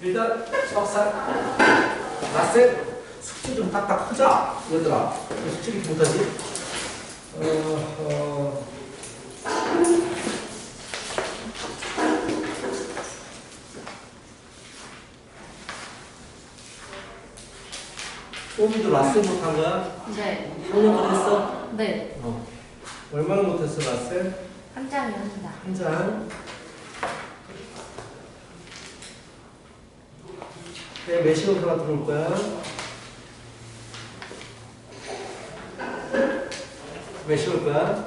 일단 수학산 라센 숙제 좀 딱딱 하자 얘들아. 숙제 이렇게 못하지? 오미도 라센 못한 거야? 네. 3년 못했어? 네. 얼마나 못했어 라센? 한 장이었습니다. 한 장. 네, 몇 시간부터 들어올 거야? 몇 시 올 거야?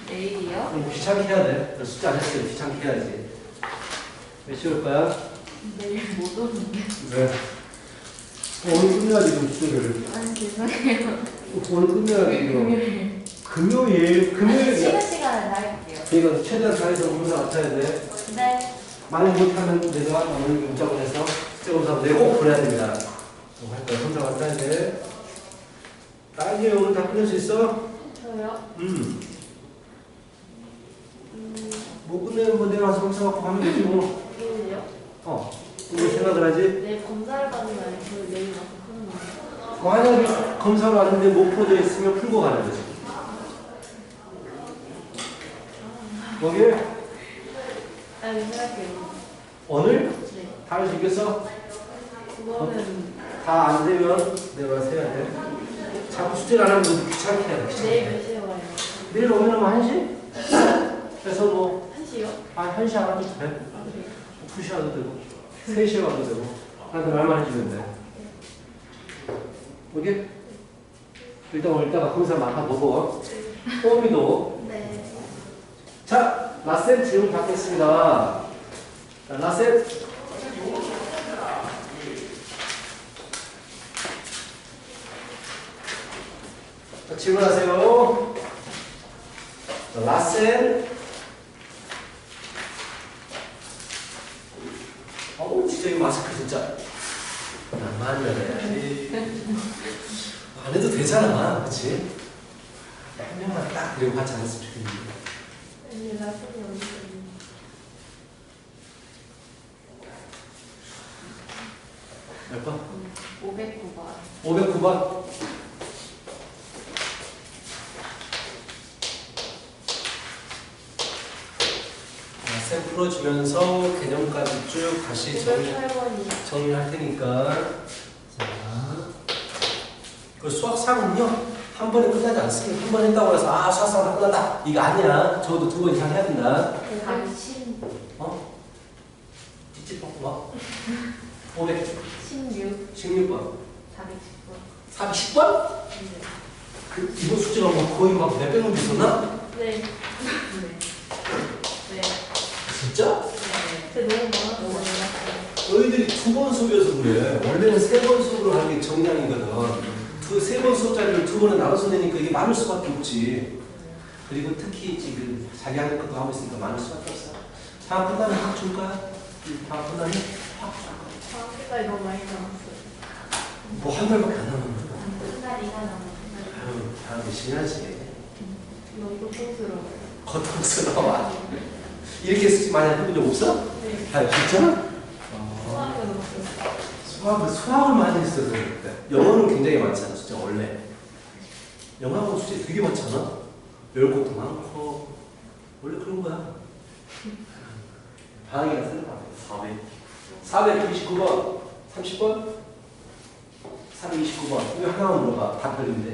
내일이요? 귀찮게 해야 돼. 너 숫자 안 했으면 귀찮게 해야지. 몇 시 올 거야? 내일 못 오는데. 왜? 오늘 끝내야지, 좀 숙제를. 아니, 죄송해요. 오늘 끝내야지, 이거. 금요일. 쉬는 시간에 나갈게요. 이거 최대한 잘해서 검사 맡아야 돼. 네. 많이 못하면 내가 오늘 문자 보내서 숙제 검사 내가 꼭 보내야 됩니다. 할 거야. 검사 맡아야 돼. 딸기 오늘 다 끝낼 수 있어? 저요? 못 끝내면 뭐 내가 와서 검사 받고 가면 되지 뭐. 내일이요? 이거 생각을 하지? 내일 검사를 받는 거 아니고 내일 와서 하는 거예요? 만약에 검사를 왔는데 못 풀어져 있으면 풀고 가는 거지. 거기 아니, 생각해요. 오늘 네. 다 할 수 있겠어? 그거는 다 안 되면 내가 와서 해야 돼. 자꾸 숙제를 안 하면 너 귀찮게 해야 돼. 내일 몇 시에 와요? 내일 오면 1시? 그래서 뭐 1시요? 1시 안 와도 돼. 아, 네. 2시 와도 되고 3시에 와도 되고 나한테 말만 해주면 돼. 오케이? 일단 오늘 이따가 검사 맡아보고 호미도 네. 자, 라센 질문 받겠습니다. 자, 라센 자, 질문하세요. 자, 라센 어우 진짜 이 마스크 진짜 만만해. 안 해도 되잖아, 그치? 한 명만 딱 그리고 같이 안 했으면 좋겠는데. 아니, 라스이 어디 있어요? 몇 번? 509번. 509번. 쌤 풀어주면서 개념까지 쭉 다시 508번이요. 정리할 테니까. 자, 그 수학상은요, 한 번에 끝나지 않습니다. 한 번 했다고 해서, 아, 수학상은 다 끝났다. 이거 아니야. 적어도 2번 이상 해야 된다. 110, 찌찌 뭐? 500. 16, 16번. 410번. 410번? 그, 이번 숙제가 뭐 거의 막 몇백 문제 있었나? 네. 네. 네. 진짜? 네. 너무 많아서 몰랐어요. 너희들이 2번 수업이어서 그래. 원래는 3번 수업으로 하는 게 정량이거든. 그 3번 수업짜리를 2번에 나눠서 내니까 이게 많을 수밖에 없지. 그리고 특히 지금 자기 하는 것도 하고 있으니까 많을 수밖에 없어. 다음 끝나면 확 줄 거야? 다음 끝나면 확 줄 거야. 다음 주까지 너무 많이 남았어요. 뭐 한 달밖에 안 남았는데. 한 달이나 남았어요. 아유, 다음 열심히 해야지. 너무 고통스러워요. 고통스러워. 이렇게 쓰지 많이 해본 적 없어? 네. 아, 진짜? 수학은 없어요. 수학을 많이 했어서 그래. 영어는 굉장히 많잖아, 진짜 원래. 영어하고 숙제 되게 많잖아. 외울 것도 많고. 원래 그런 거야. 반항이가 쓰는 거 같아. 429번. 30번? 429번. 이거 하나만 물어봐. 다 별인데.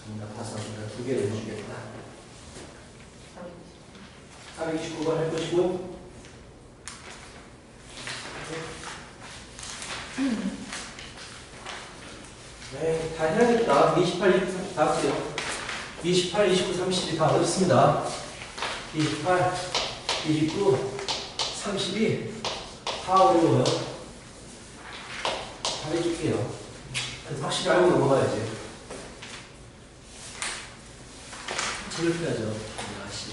정답 다섯 두 개를 해주겠다. 429번 할 것이고. 네, 다 해야겠다. 28, 29, 30 다 할게요. 28, 29, 30이 다 어렵습니다. 28, 29, 32 다 어려워요. 다 해줄게요. 그래서 확실히 알고 넘어가야지. 저를 해야죠. 아씨.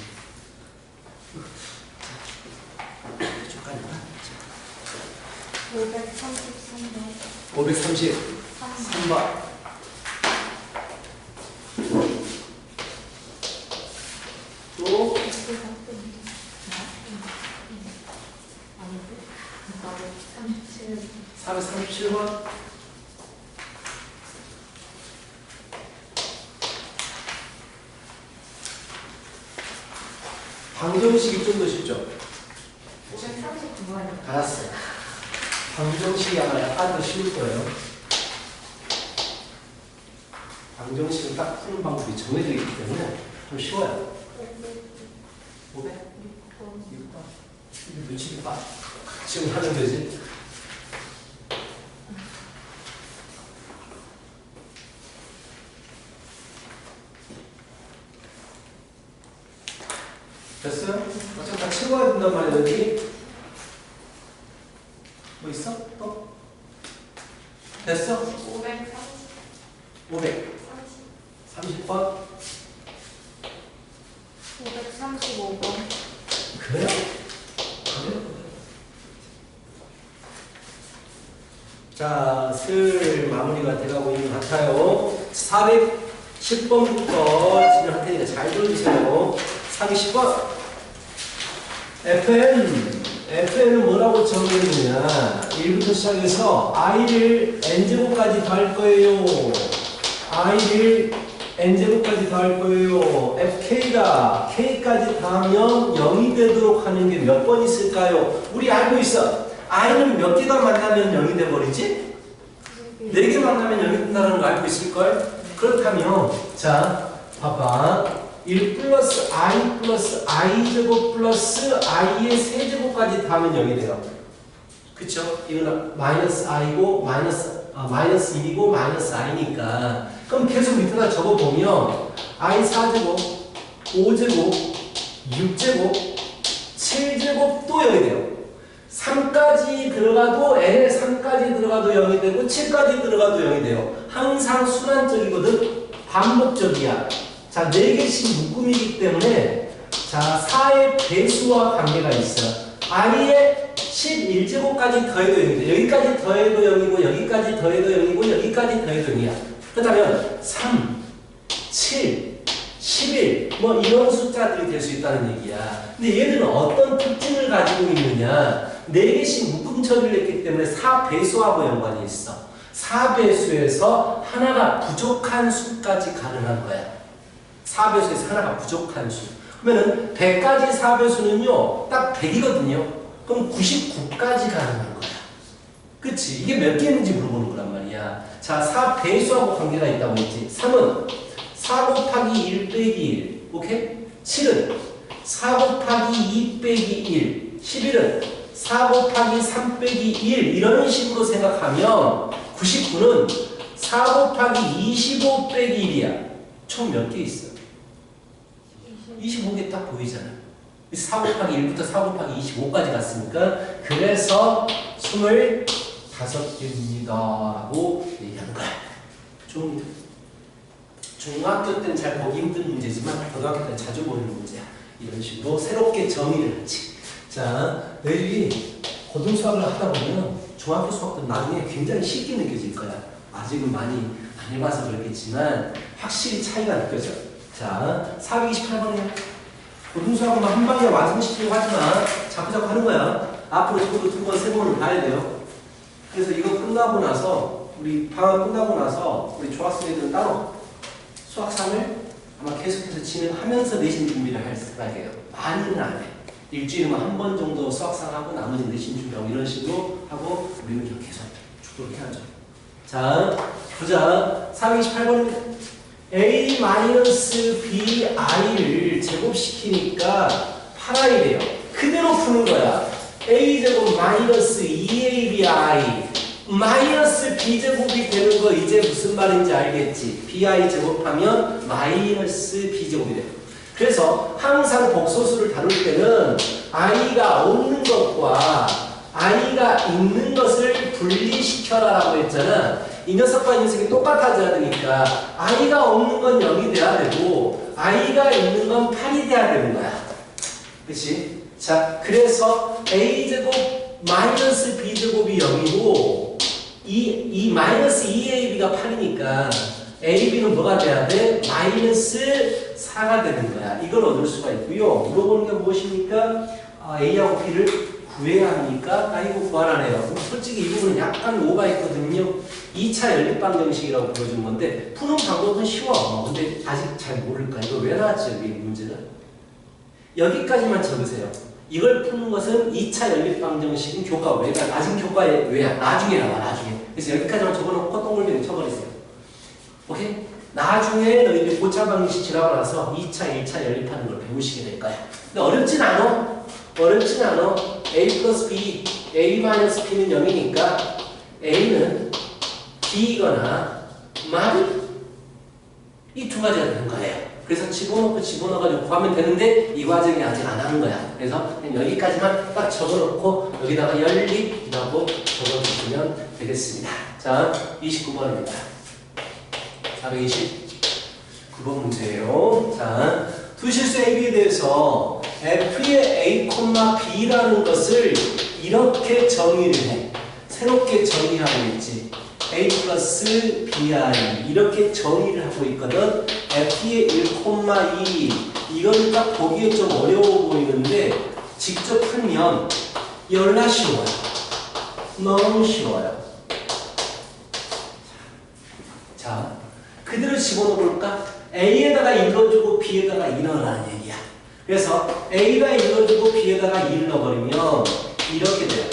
해줄까요? 533번. 533번. 또 437번. 방정식이 좀 더 쉽죠? 539번. 알았어요. 방정식이 아마 약간 더 쉬울 거예요. 방정식은 딱 푸는 방법이 정해져 있기 때문에 좀 쉬워요. 500? 6번. 눈치를 봐. 지금 하면 되지. 됐어요? 어차피 다 채워야 된단 말이야, 여기. 뭐 있어? 또? 됐어? 500. 30번? 535번. 그래요? 자, 슬 마무리가 돼가고 있는 것 같아요. 410번부터 진행할 테니까 잘 들어주세요. 410번. FN은 뭐라고 정의했느냐? 1부터 시작해서 i를 n제곱까지 더할 거예요. i를 n제곱까지 더할 거예요. fk가 k까지 더하면 0이 되도록 하는 게 몇 번 있을까요? 우리 알고 있어. i는 몇 개가 만나면 0이 돼버리지? 4개 만나면 0이 된다는 거 알고 있을걸? 그렇다면 자 봐봐. 1 플러스 i 제곱 플러스 i의 세제곱까지 더하면 0이 돼요. 그쵸? 이거는 마이너스 i고 마이너스 1이고 마이너스 i니까 그럼 계속 밑에다 적어보면 i 4제곱 5제곱 6제곱 7제곱 또 0이 돼요. 3까지 들어가도 n에 3까지 들어가도 0이 되고 7까지 들어가도 0이 돼요. 항상 순환적이거든. 반복적이야. 자, 4개씩 묶음이기 때문에 자, 4의 배수와 관계가 있어. i의 11제곱까지 더해도 0이 돼. 여기까지 더해도 0이고 여기까지 더해도 0이고 여기까지 더해도 0이야. 그렇다면 3, 7, 11 뭐 이런 숫자들이 될 수 있다는 얘기야. 근데 얘들은 어떤 특징을 가지고 있느냐? 4개씩 묶음 처리를 했기 때문에 4배수하고 연관이 있어. 4배수에서 하나가 부족한 수까지 가능한 거야. 4배수에서 하나가 부족한 수. 그러면은 100까지 4배수는요, 딱 100이거든요. 그럼 99까지 가능한 거야. 그치? 이게 몇 개 있는지 물어보는 거란 말이야. 자, 4배수하고 관계가 있다고 했지. 3은 4 곱하기 1 빼기 1. 오케이? 7은 4 곱하기 2 빼기 1. 11은 4 곱하기 3 빼기 1. 이런 식으로 생각하면 99는 4 곱하기 25 빼기 1이야. 총 몇 개 있어? 25개 딱 보이잖아. 4 곱하기 1부터 4 곱하기 25까지 갔으니까 그래서 25개입니다 라고 얘기하는 거야. 중학교 때는 잘 보기 힘든 문제지만 고등학교 때는 자주 보는 문제야. 이런 식으로 새롭게 정의를 하지. 자, 너희들이 고등수학을 하다 보면 중학교 수학도 나중에 굉장히 쉽게 느껴질 거야. 아직은 많이 안 해봐서 그렇겠지만 확실히 차이가 느껴져. 자, 428번이야. 고등수학은 한 방에 완성시키려고 하지만 자꾸자꾸 하는 거야. 앞으로 저도 2번, 3번을 봐야 돼요. 그래서 이거 끝나고 나서 우리 방학 끝나고 나서 우리 조학생들은 따로 수학 3을 아마 계속해서 진행하면서 내신 준비를 할 생각이에요. 많이는 안 해. 일주일에만 한 번 정도 수학상 하고 나머지 내신 준비하고 이런 식으로 하고 우리는 계속 쭉 그렇게 하죠. 자, 보자. 328번 a-bi를 제곱시키니까 8i래요. 그대로 푸는 거야. a제곱 마이너스 2abi 마이너스 b제곱이 되는 거 이제 무슨 말인지 알겠지? bi 제곱하면 마이너스 b제곱이 돼요. 그래서 항상 복소수를 다룰 때는 i가 없는 것과 i가 있는 것을 분리시켜라라고 했잖아. 이 녀석과 이 녀석이 똑같아져야 되니까 i가 없는 건 0이 돼야 되고 i가 있는 건 8이 돼야 되는 거야. 그치? 자, 그래서 a제곱 마이너스 b제곱이 0이고 이 마이너스 2ab가 8이니까 ab는 뭐가 돼야 돼? 마이너스 4가 되는 거야. 이걸 얻을 수가 있고요. 물어보는 게 무엇입니까? a하고 b를 구해야 합니까? 아이고 구하라네요. 솔직히 이 부분은 약간 오가 있거든요. 2차 연립방정식이라고 불러준 건데 푸는 방법은 쉬워. 근데 아직 잘 모를까? 이거 왜 나왔죠? 여기 문제는? 여기까지만 적으세요. 이걸 푸는 것은 2차 연립방정식은 교과 외가 아직 교과에 외야. 나중에 나와 나중에. 그래서 여기까지만 적어놓고 동글뱅이 쳐버리세요. 오케이? 나중에 너희들이 고차 방정식 지나고 나서 2차, 1차 연립하는 걸 배우시게 될 거야. 근데 어렵진 않아. 어렵진 않아. A 플러스 B, A 마이너스 B는 0이니까 A는 B이거나 마비 이 두 가지가 되는 거예요. 그래서 집어넣어가지고 구하면 되는데 이 과정이 아직 안 하는 거야. 그래서 그냥 여기까지만 딱 적어놓고 여기다가 연립이라고 적어주시면 되겠습니다. 자, 29번입니다. 429번 문제예요. 자, 두 실수 AB에 대해서 F의 A, B라는 것을 이렇게 정의를 해. 새롭게 정의하고 있지. A 플러스 BI 이렇게 정의를 하고 있거든. F의 1, 2 이건 딱 보기에 좀 어려워 보이는데 직접 풀면 열나 쉬워요. 너무 쉬워요. 자, 그대로 집어넣어볼까? A에다가 1 넣어주고 B에다가 2 넣으라는 얘기야. 그래서 A가 1 넣어주고 B에다가 2를 넣어버리면 이렇게 돼요.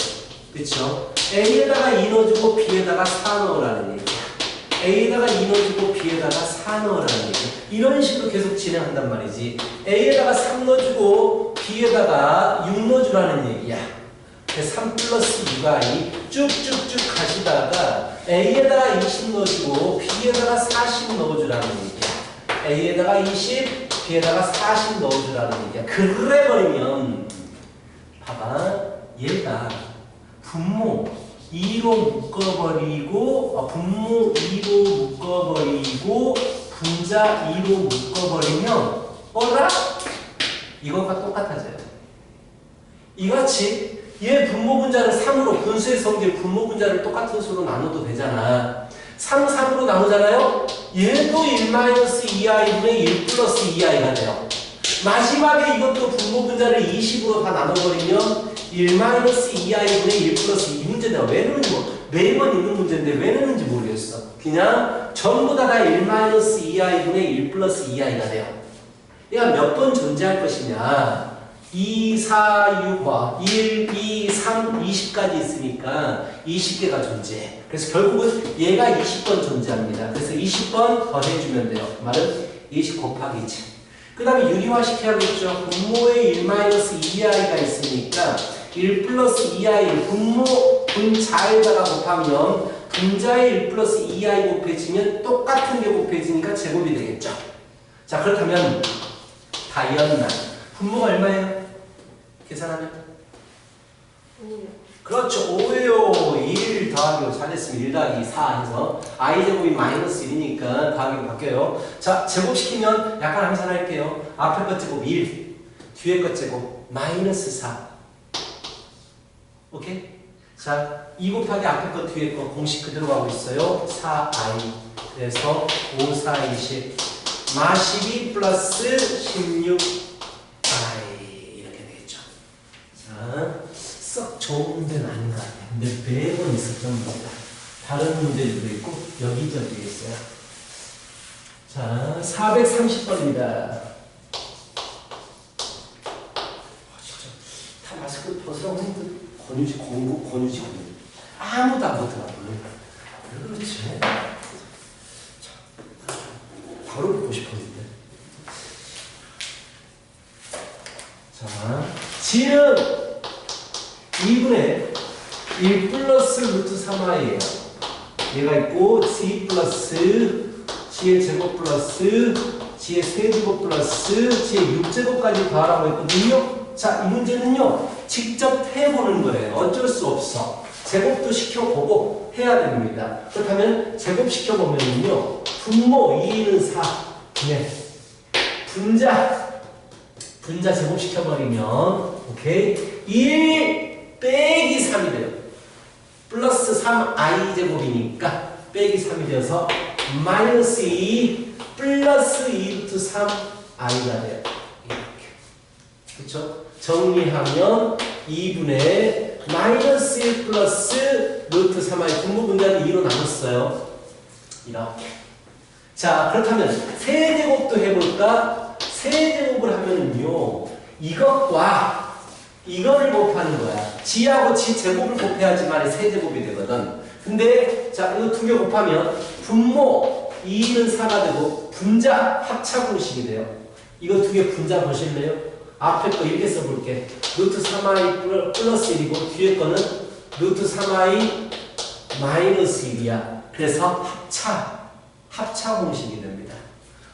그쵸? A에다가 2 넣어주고 B에다가 4 넣으라는 얘기야. A에다가 2 넣어주고 B에다가 4 넣으라는 얘기야. 이런 식으로 계속 진행한단 말이지. A에다가 3 넣어주고 B에다가 6 넣어주라는 얘기야. 3 플러스 6가 쭉쭉쭉 가시다가 A에다가 20 넣어주고 B에다가 40 넣어주라는 얘기야. A에다가 20, B에다가 40 넣어주라는 얘기야. 그래 버리면 봐봐. 얘가 분모 2로 묶어버리고 분모 2로 묶어버리고 분자 2로 묶어버리면 어라? 이것과 똑같아져요. 이같이 얘 분모 분자를 3으로 분수의 성질 분모 분자를 똑같은 수로 나눠도 되잖아. 3, 3으로 나누잖아요. 얘도 1-2i분의 1 플러스 2i가 돼요. 마지막에 이것도 분모 분자를 20으로 다 나눠버리면 1-2i분의 1 플러스 2 문제다. 왜 넣는지 매번 있는 문제인데 왜 넣는지 모르겠어. 그냥 전부 다 1-2i분의 1 플러스 2i가 돼요. 얘가 몇 번 존재할 것이냐. 2, 4, 6과 1, 2, 3, 20까지 있으니까 20개가 존재해. 그래서 결국은 얘가 20번 존재합니다. 그래서 20번 더해주면 돼요. 그 말은 20 곱하기 7. 그 다음에 유리화시켜야겠죠. 분모에 1-2i가 있으니까 1 플러스 2i 분모 분자에다가 곱하면 분자에 1 플러스 2i 곱해지면 똑같은 게 곱해지니까 제곱이 되겠죠. 자, 그렇다면 다이언나 분모가 얼마예요? 계산하면? 5요. 그렇죠. 5예요. 1 더하기 5. 잘했습니다. 1 더하기 4 해서 i제곱이 마이너스 1이니까 더하기로 바뀌어요. 자, 제곱시키면 약간 함산할게요. 앞에 것 제곱 1, 뒤에 것 제곱 마이너스 4. 오케이? 자, 2 곱하기 앞에 것 뒤에 것 공식 그대로 가고 있어요. 4i. 그래서 5, 4, 20. 마 12 플러스 16i. 이렇게 되겠죠. 자, 썩 좋은 문제는 아닌 것 같아요. 근데 매번 있었던 문제다. 다른 문제도 있고 여기저기 있어요. 자, 430번입니다. 진짜 다 마스크 벗으라고 했는데 권유지 공부 권유지 아무도 안 보더라고요. 왜 그렇지? 바로 보고 싶었는데. 자, G는 2분의 1 플러스 루트 3i예요. 얘가 있고 G 플러스 G의 제곱 플러스 G의 세제곱 플러스 G의 6제곱까지 더하라고 했거든요. 자, 이 문제는요. 직접 해보는 거예요. 어쩔 수 없어. 제곱도 시켜보고 해야 됩니다. 그렇다면 제곱시켜보면요. 분모 2는 4. 네. 분자 제곱시켜버리면 오케이. 1 빼기 3이 돼요. 플러스 3i 제곱이니까 빼기 3이 되어서 마이너스 2 플러스 2 루트 3i가 돼요. 이렇게. 그쵸? 정리하면 2분의 마이너스 1 플러스 루트 3i 분모 분자는 2로 나눴어요. 이렇게. 자, 그렇다면 세제곱도 해볼까? 세제곱을 하면은요, 이것과 이거를 곱하는 거야. 지하고 지 제곱을 곱해야지만 세제곱이 되거든. 근데 자, 이거 두 개 곱하면 분모 2는 4가 되고 분자 합차 공식이 돼요. 이거 두 개 분자 보실래요? 앞에 거 이렇게 써볼게. 루트 3i 플러스 1이고 뒤에 거는 루트 3i 마이너스 1이야. 그래서 합차 공식이 됩니다.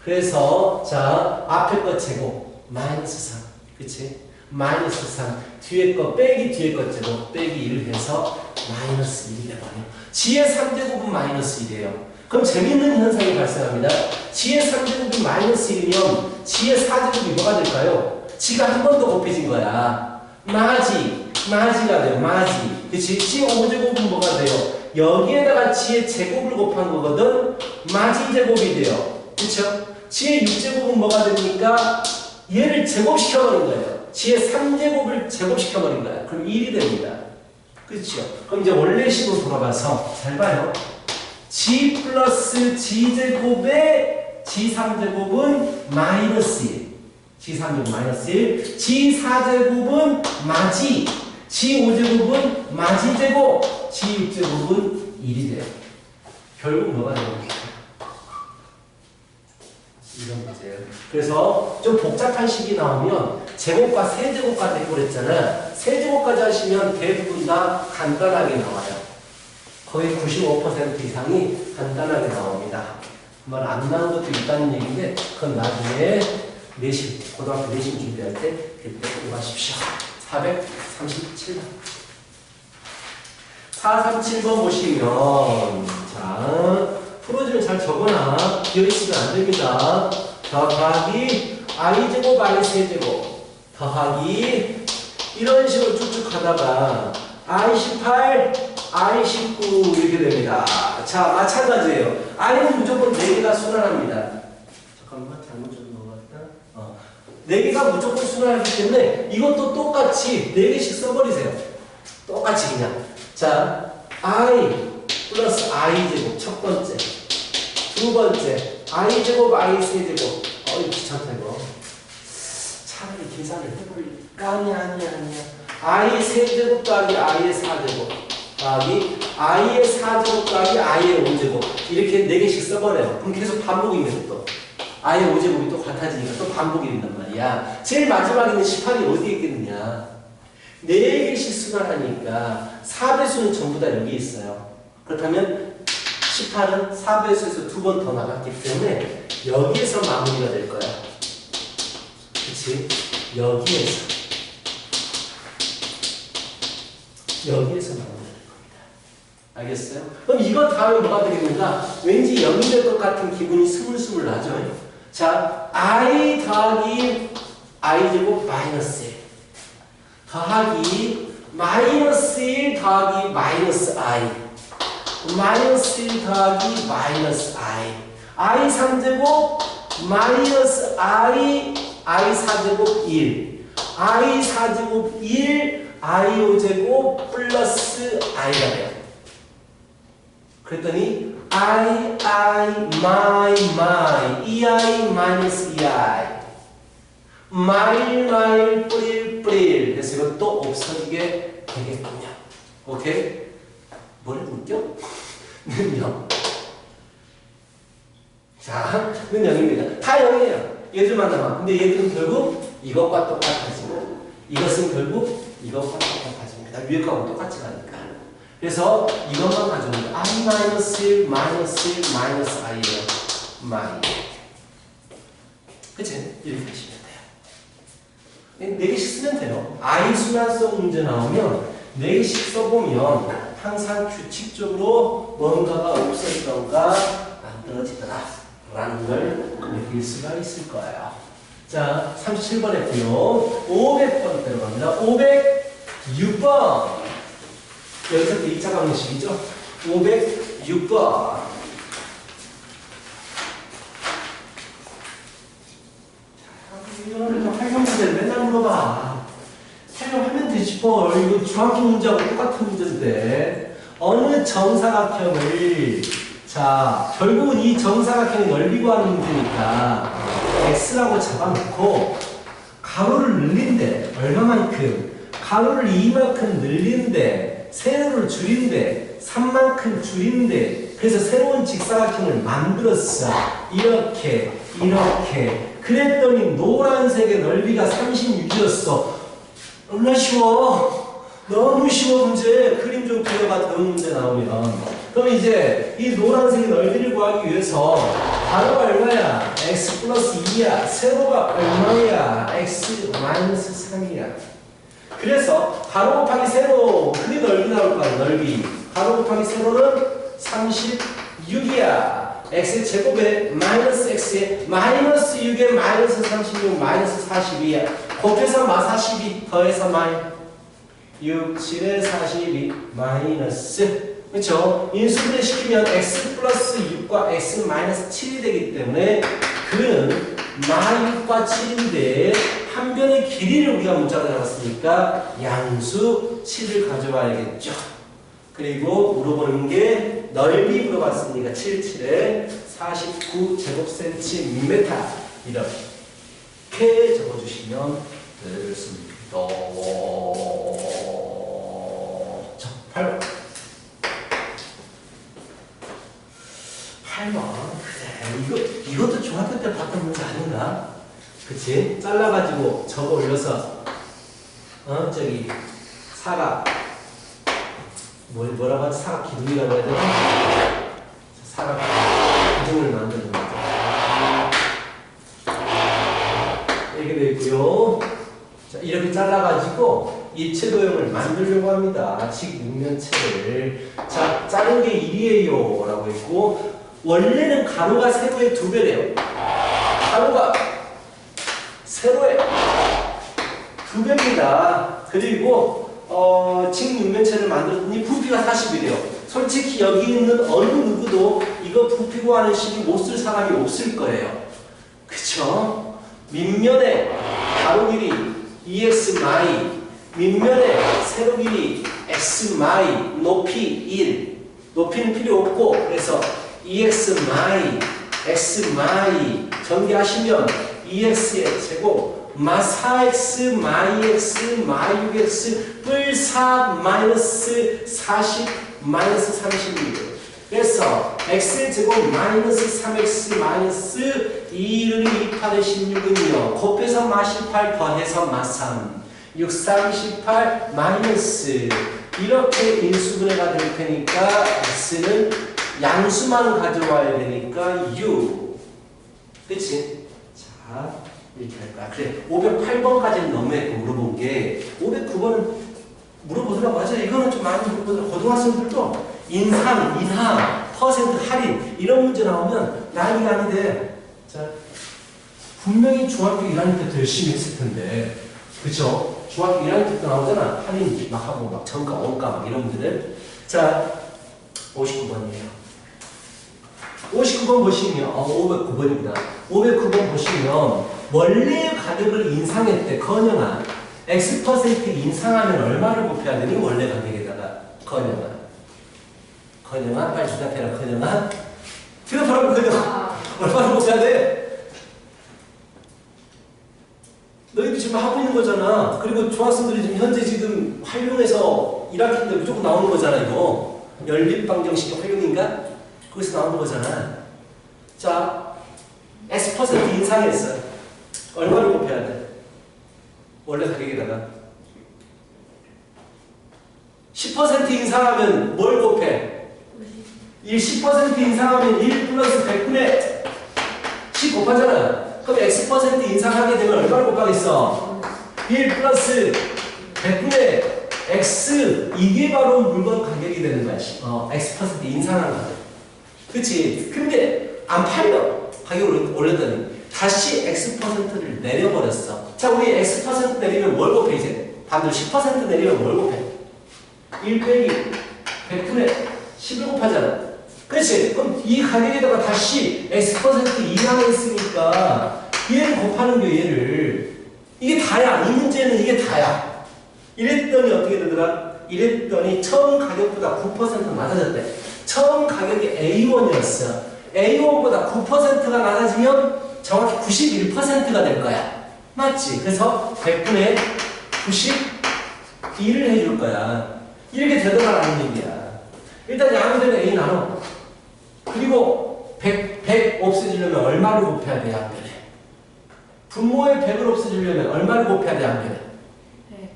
그래서 자, 앞에 거 제곱 마이너스 3, 그치? 마이너스 3, 뒤에 거 빼기 뒤에 거 제곱 빼기 1 해서 마이너스 1이 돼버려요. 지의 3제곱은 마이너스 1이에요. 그럼 재밌는 현상이 발생합니다. 지의 3제곱이 마이너스 1이면 지의 4제곱이 뭐가 될까요? 지가 한 번 더 곱해진 거야. 마지가 돼요. 마지. 그치? 지의 5제곱은 뭐가 돼요? 여기에다가 지의 제곱을 곱한 거거든. 마지 제곱이 돼요. 그쵸? 지의 6제곱은 뭐가 됩니까? 얘를 제곱시켜버린 거예요. 지의 3제곱을 제곱시켜버린 거야. 그럼 1이 됩니다. 그렇죠? 그럼 이제 원래식으로 돌아가서 잘 봐요. g 플러스 g제곱의 g3제곱은 마이너스 1. g3제곱 마이너스 1. g4제곱은 마지. g5제곱은 마지제곱. g6제곱은 1이 돼요. 결국 뭐가 됩니까? 이런 문제예요. 그래서 좀 복잡한 식이 나오면 제곱과 세제곱까지 해보랬잖아요. 세제곱까지 하시면 대부분 다 간단하게 나와요. 거의 95% 이상이 간단하게 나옵니다. 말 안 나온 것도 있다는 얘기인데 그건 나중에 내신, 고등학교 내신 준비할 때 그때 공부하십시오. 437번. 437번 보시면 자, 풀어주면 잘 적어놔. 기어있으면 안 됩니다. 더하기 i제곱 i세제곱 더하기 이런 식으로 쭉쭉 가다가 i18 i19 이렇게 됩니다. 자, 마찬가지예요. i는 무조건 4개가 순환합니다. 잠깐만 잘못 좀 넣어봤다. 4개가 무조건 순환하기 때문에 이것도 똑같이 4개씩 써버리세요. 똑같이 그냥. 자, i 플러스 i제곱 첫 번째, 두 번째 i제곱 i세제곱. 이거 귀찮다 이거. 차라리 계산을 해볼까? 아니야. i의 세제곱 더하기 i의 4제곱 더하기 i의 4제곱 더하기 i의 5제곱 이렇게 4개씩 써버려요. 그럼 계속 반복이면 또 i의 5제곱이 또 같아지니까 또 반복이 된단 말이야. 제일 마지막에 있는 18이 어디에 있겠느냐? 4개씩 순환하니까 4배수는 전부 다 여기 있어요. 그렇다면 18은 4배수에서 2번 더 나갔기 때문에 여기에서 마무리가 될 거야. 그치? 여기에서 마무리가 될 겁니다. 알겠어요? 그럼 이거 다음에 뭐가 되겠는가? 왠지 0이 될 것 같은 기분이 스물스물 나죠? 자, i 더하기 i제곱 마이너스 1 더하기 마이너스 1 더하기 마이너스 i 마이너스 1 더하기 마이너스 i 3제곱 마이너스 i 4제곱 1 i 4제곱 1 i 5제곱 플러스 i가 돼요. 그랬더니 i my ei 마이너스 ei 마일 뿌릴 그래서 이것도 없어지게 되겠군요. 오케이? 뭘 웃겨? 는요. 자, 는 0입니다. 다 0이에요. 얘들만 남아. 근데 얘들은 결국 이것과 똑같아지고 이것은 결국 이것과 똑같아집니다. 위에 거하고 똑같이 가니까. 그래서 이것만 가져오면 i-1, 마이너스 1, 마이너스 i예요. 마이. 그치? 이렇게 하시면 돼요. 4개씩 쓰면 돼요. i 순환성 문제 나오면 4개씩 써보면 항상 규칙적으로 뭔가가 없어지던가 만들어지더라 라는 걸 느낄 수가 있을 거예요. 자, 37번 했고요. 500번 들어갑니다. 506번. 여기서부터 2차 방정식이죠. 506번. 이거는 활용 문제를 맨날 물어봐. 활용하면 되지 뭘. 주황색 문제하고 똑같은 문제인데 어느 정사각형을 자 결국은 이 정사각형의 넓이 구하는 문제니까 x라고 잡아놓고 가로를 늘린대. 얼마만큼? 가로를 이만큼 늘린대. 세로를 줄인대. 3만큼 줄인대. 그래서 새로운 직사각형을 만들었어. 이렇게 그랬더니 노란색의 넓이가 36이었어. 얼마나 쉬워. 너무 쉬워 문제. 그림 좀 그려봐. 다음 문제 나오면. 그럼 이제 이 노란색의 넓이를 구하기 위해서 가로가 얼마야? x 플러스 2야. 세로가 얼마야? x 마이너스 3이야. 그래서 가로 곱하기 세로 그게 넓이 나올 거야. 넓이. 가로 곱하기 세로는 36이야. x의 제곱에 마이너스 x에 마이너스 6에 마이너스 36 마이너스 42야. 곱해서 마 42 더해서 마이 6, 7에 42 마이너스 그렇죠? 인수분해 시키면 x 플러스 6과 x 마이너스 7이 되기 때문에 그는 마 6과 7인데 한 변의 길이를 우리가 문자로 잡았으니까 양수 7을 가져와야겠죠. 그리고 물어보는 게 넓이 물어봤으니까 77에 49제곱센티미터 이렇게 적어주시면 되겠습니다. 자, 8번. 8번. 그래, 이것도 중학교 때 봤던 문제 아닌가? 그치? 잘라가지고 적어 올려서 저기 사각 뭐라고 하지? 사각 기둥이라고 해야 되나? 사각 기둥을 만드는 거죠. 이렇게 되어 있고요. 자, 이렇게 잘라가지고 입체 도형을 만들려고 합니다. 직육면체를. 자, 자른 게 1이에요 라고 했고 원래는 가로가 세로의 2배래요. 가로가 세로의 2배입니다. 그리고 직육면체를 만들었더니 부피가 40이래요. 솔직히 여기 있는 어느 누구도 이거 부피고 하는 식이 못 쓸 사람이 없을 거예요. 그쵸? 밑면에 가로 길이 2x 마이, 밑면에 세로 길이 x 마이, 높이 1. 높이는 필요 없고 그래서 2x 마이, x 마이 전개하시면 2x의 제곱 마 4x 마이 x 마이 6x 뿔 4 마이너스 40 마이너스 36 그래서 x의 제곱 마이너스 3x 마이너스 2를 2팔에 16은요 곱해서 마 18 더해서 마 3 6, 3, 18 마이너스 이렇게 인수분해가 될 테니까 x는 양수만 가져와야 되니까 6 그치? 자 이렇게 할 거야. 그래, 508번까지는 너무했고 물어본 게 509번은 물어보더라고. 맞아, 이거는 좀 많이 물어보더라고. 고등학생들도 인상, 인하, 퍼센트 할인 이런 문제 나오면 난리가 아닌데 자, 분명히 중학교 1학년 때도 열심히 했을 텐데 그쵸? 중학교 1학년 때도 나오잖아. 할인 막 하고 막 정가, 원가 막 이런 문제들. 자, 59번이에요. 59번 보시면 509번입니다. 509번 보시면 원래 가격을 인상했대. 건영아 X% 인상하면 얼마를 곱해야 되니? 원래 가격에다가 건영아 빨리 대답해라. 건영아 대답하라고. 건영아 얼마를 곱해야 돼? 너희도 지금 하고 있는 거잖아. 그리고 중학생들이 지금 현재 지금 활용해서 1학기 때 무조건 나오는 거잖아. 이거 연립방정식의 활용인가? 거기서 나오는 거잖아. 자, X% 인상했어. 얼마를 곱해야 돼? 원래 가격에다가 10% 인상하면 뭘 곱해? 10% 인상하면 1 플러스 100분의 10 곱하잖아. 그럼 X% 인상하게 되면 얼마를 곱하겠어? 1 플러스 100분의 X 이게 바로 물건 가격이 되는 거야. X% 인상한 가격. 그치? 근데 안 팔려. 가격을 올렸더니 다시 X%를 내려버렸어. 자, 우리 X% 내리면 뭘 곱해 이제? 반대로 10% 내리면 뭘 곱해? 1 빼기 100분의 10을 곱하잖아. 그렇지? 그럼 이 가격에다가 다시 X% 인상했으니까 얘를 곱하는 게 얘를. 이게 다야. 이 문제는 이게 다야. 이랬더니 어떻게 되더라? 이랬더니 처음 가격보다 9% 낮아졌대. 처음 가격이 A1이었어. A1보다 9%가 낮아지면 정확히 91%가 될 거야. 맞지? 그래서 100분의 91을 해줄 거야. 이렇게 되더라라는 얘기야. 일단 양변에 A 나눠. 그리고 100 없애주려면 얼마를 곱해야 돼, 양변에? 분모의 100을 없애주려면 얼마를 곱해야 돼, 양변에? 네.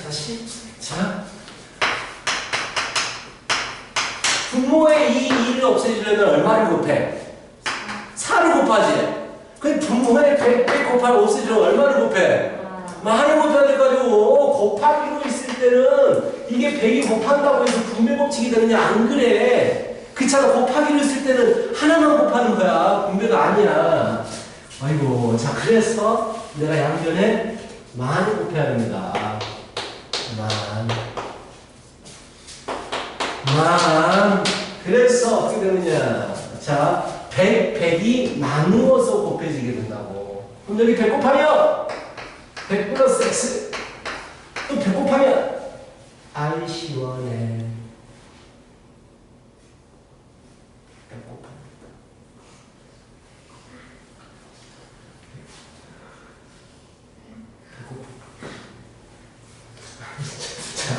다시. 자. 분모의 이 2를 없애주려면 얼마를 곱해? 4를 곱하지. 그럼 분모의 100 곱하기 없애주려면 얼마를 곱해? 많이 곱해야 돼가지고 곱하기로 있을 때는 이게 100이 곱한다고 해서 분배법칙이 되느냐? 안 그래. 그렇잖아. 곱하기로 있을 때는 하나만 곱하는 거야. 분배가 아니야. 아이고. 자, 그래서 내가 양변에 많이 곱해야 됩니다. 그래서 어떻게 되느냐. 자, 100이 나누어서 곱해지게 된다고. 그럼 여기 100 곱하면 100 플러스 x. 또 100 곱하면 I 시원해. 100 곱하면. 자,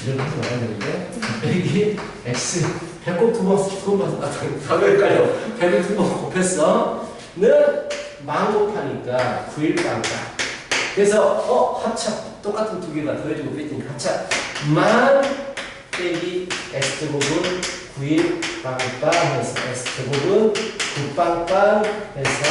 이런 하지 말아야 되는데. 100이 x. 100곱 두번 다음에 헷갈려. 100을 두 번 곱했어. 는 만 곱하니까 9일 빵가. 그래서 합차. 똑같은 두 개가 더해지고 뺐으니까 합차. 만 빼기 x제곱은 9일 빵빵 해서 x제곱은 9빵빵 해서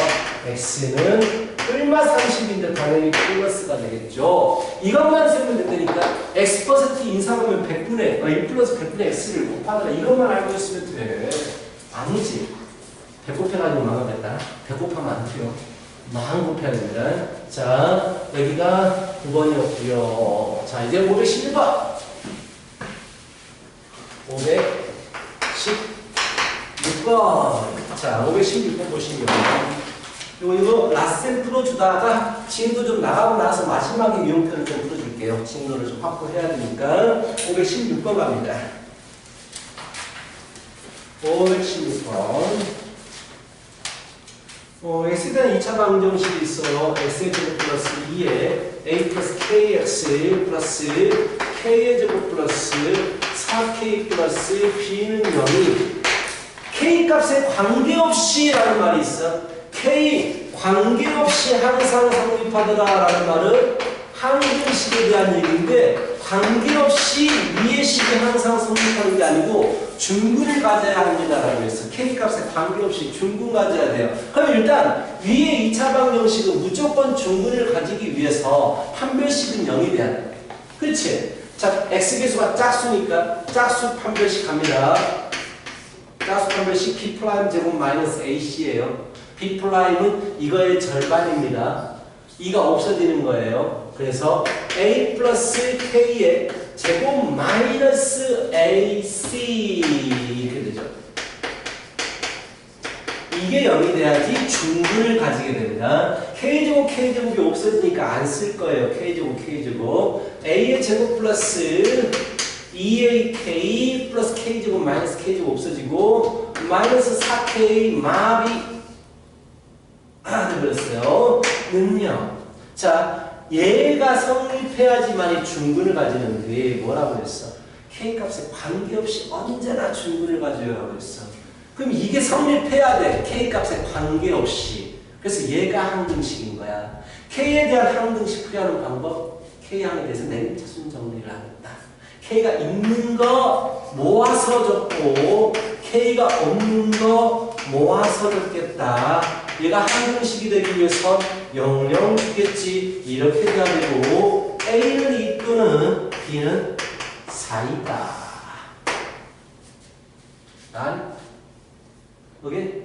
x는 얼마 30인데 당연히 플러스가 되겠죠. 이것만 세면 된다니까. x% 인상하면 100분의 1 플러스 100분의 x를 곱하더라. 이것만 알고 있으면 돼. 아니지. 100 곱해가지고 망하겠다. 100 곱하면 안 돼요. 망 곱해야 됩니다. 자, 여기가 9번이었고요. 자, 이제 511번. 516번. 자, 516번 보시면 이거 라센 풀어주다가 친구 좀 나가고 나서 마지막에 유형편을 좀 풀어줄게요. 친구를 좀 확보해야 되니까. 516번 갑니다. 516번. x에 대한 2차 방정식이 있어요. x의 제곱 플러스 2에 a 플러스 kx 플러스 k의 제곱 플러스 4k 플러스 b는 0이 k 값에 관계없이 라는 말이 있어. k 관계없이 항상 성립하더라 라는 말은 항등식에 대한 얘기인데 관계없이 위의 식이 항상 성립하는 게 아니고 중근을 가져야 합니다라고 했어. k 값에 관계없이 중근 가져야 돼요. 그럼 일단 위의 2차 방정식은 무조건 중근을 가지기 위해서 판별식은 0이 돼야 돼. 그렇지? 자, x계수가 짝수니까 짝수 판별식 갑니다. 짝수 판별식 b 프라임 제곱 마이너스 ac예요. b 프라임은 이거의 절반입니다. 2가 없어지는 거예요. 그래서 a 플러스 k의 제곱 마이너스 ac 이렇게 되죠. 이게 0이 돼야지 중근을 가지게 됩니다. k제곱 k제곱이 없어지니까 안 쓸 거예요. k제곱 k제곱 a의 제곱 플러스 2ak 플러스 k제곱 마이너스 k제곱 없어지고 마이너스 4k 마비 되버렸어요. 는요. 자, 얘가 성립해야지만이 중근을 가지는데 뭐라고 그랬어? K값에 관계없이 언제나 중근을 가져요라고 그랬어. 그럼 이게 성립해야 돼. K값에 관계없이. 그래서 얘가 항등식인 거야. K에 대한 항등식 풀이하는 방법, K항에 대해서 냉차순 정리를 하겠다. K가 있는 거 모아서 적고 K가 없는 거 모아서 적겠다. 얘가 항등식이 되기 위해서 0, 0 주겠지. 이렇게 돼야 되고 A는 2 또는 B는 4이다. 난 오케이?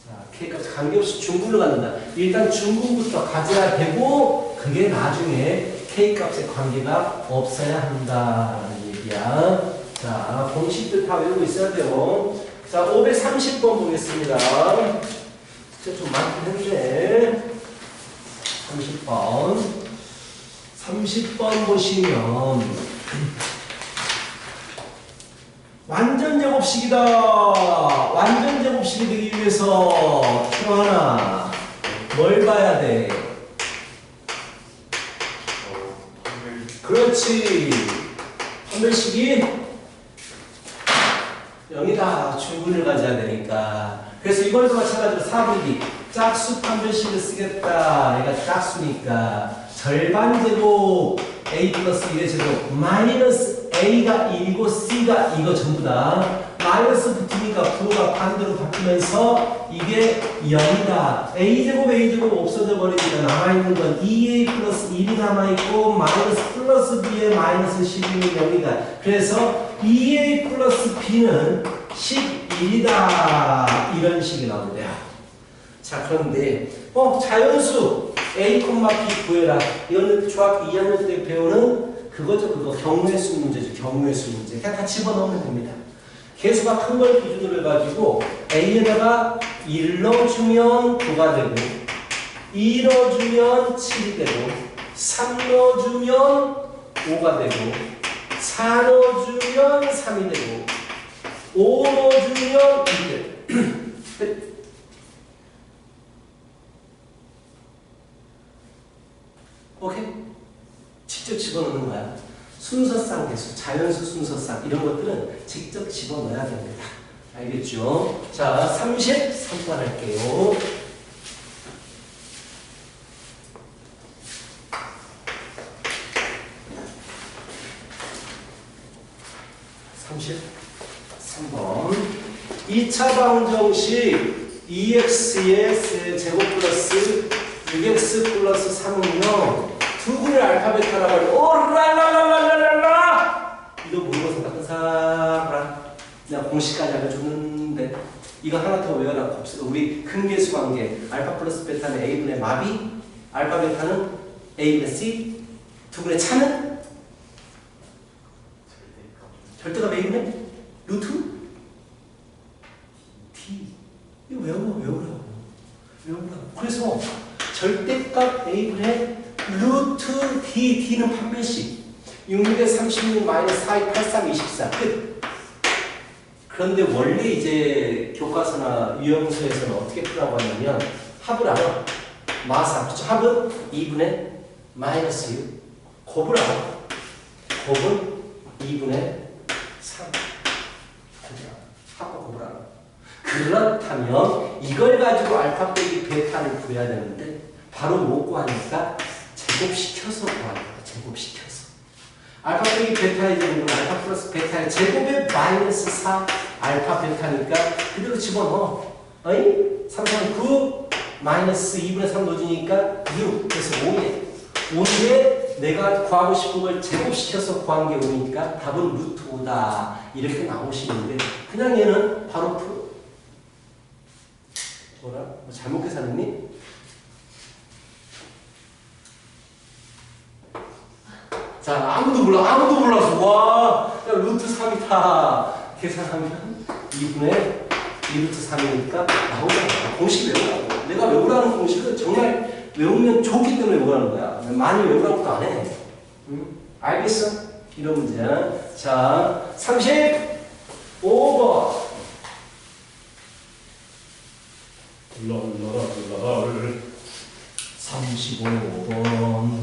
자, K값 관계없이 중근을 갖는다. 일단 중근부터 가져야 되고 그게 나중에 K값의 관계가 없어야 한다라는 얘기야. 자, 공식들 다 외우고 있어야 돼요. 자, 530번 보겠습니다. 진짜 좀 많긴 했는데 30번 보시면 완전 제곱식이다. 완전 제곱식이 되기 위해서 하나 뭘 봐야 돼? 그렇지. 판별식이 0이다. 주문을 가져야 되니까. 그래서 이걸도 마찬가지로 4분기 짝수 판별식을 쓰겠다. 얘가 짝수니까 절반 제곱 a 플러스 1의 제곱 마이너스 a가 1이고 c가 이거 전부 다 마이너스 붙으니까 부호가 반대로 바뀌면서 이게 0이다. a제곱 없어져 버리니까 남아있는 건 2a 플러스 1이 남아있고 마이너스 플러스 b의 마이너스 12는 0이다. 그래서 2a 플러스 b는 11이다. 이런 식이 나오는데요. 자, 그런데 자연수 a, b 구해라. 이거는 중학교 2학년 때 배우는 그거죠. 그거 경우의 수 문제죠. 경우의 수 문제. 그냥 다 집어넣으면 됩니다. 개수가 큰 걸 기준으로 해가지고 a에다가 1 넣어주면 9가 되고 2 넣어주면 7이 되고 3 넣어주면 5가 되고 4 넣어주면 3이 되고 5 넣어주면 2이 되고 오케이? 직접 집어넣는 거야. 순서상 개수, 자연수 순서상 이런 것들은 직접 집어넣어야 됩니다. 알겠죠? 자, 33번 할게요. 33번 2차 방정식 2x의 제곱 플러스 6x 플러스 3은요 두 분의 알파 베타라고 하면 오랄랄랄랄랄라 이거 모르고 생각한 사람 내가 공식까지 알려줬는데 이거 하나 더 외워라. 우리 근계수 관계 알파 플러스 베타는 a분의 마비 알파 베타는 a분의 c 두 분의 차는 절대값 a분의 루트 d 이거 외우라고 그래서 절대값 a분의 루트 d, d는 판별식 6대 36 마이너스 4, 83, 24 끝. 그런데 원래 이제 교과서나 유형서에서는 어떻게 풀라고 하냐면 합을 알아. 마사, 그렇죠? 합은 2분의 마이너스 6 곱을 알아. 곱은 2분의 3 합과 곱을 알아. 그렇다면 이걸 가지고 알파 빼기 베타를 구해야 되는데 바로 못 구하니까 제곱시켜서 구합니다. 제곱시켜서. 알파 빼기 베타의 제곱은 알파 플러스 베타의 제곱의 마이너스 4 알파 베타니까 그대로 집어넣어. 어이? 3, 3, 9 마이너스 2분의 3 넣어주니까 6 그래서 5에 5에 내가 구하고 싶은 걸 제곱시켜서 구한 게 5니까 답은 루트 5다 이렇게 나오시는데 그냥 얘는 바로 뭐라? 잘못 계산했니? 자, 아무도 몰랐어. 와, 야, 루트 3이다. 계산하면 2분의 2루트 3이니까 나오잖아. 공식 외우라고. 내가 외우라는 공식은 정말 외우면 좋기 때문에 외우라는 거야. 많이 외우라고도 안 해. 응? 알겠어? 이런 문제. 자, 35번. 랄랄랄랄 35번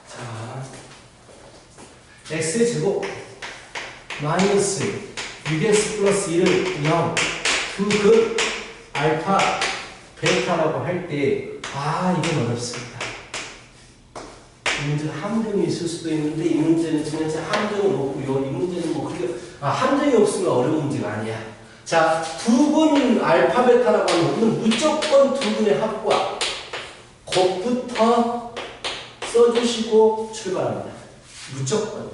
자 x의 제곱 마이너스 6x 플러스 1은 0 그 알파 베타라고 할 때 이건 어렵습니다. 이 문제는 함정이 있을 수도 있는데 이 문제는 전체 함정은 없고요. 이 문제는 뭐 그렇게 함정이 없으면 어려운 문제가 아니야. 자, 두 분 알파 베타라고 하는 것은 무조건 두 분의 합과 곱부터 써주시고 출발합니다. 무조건.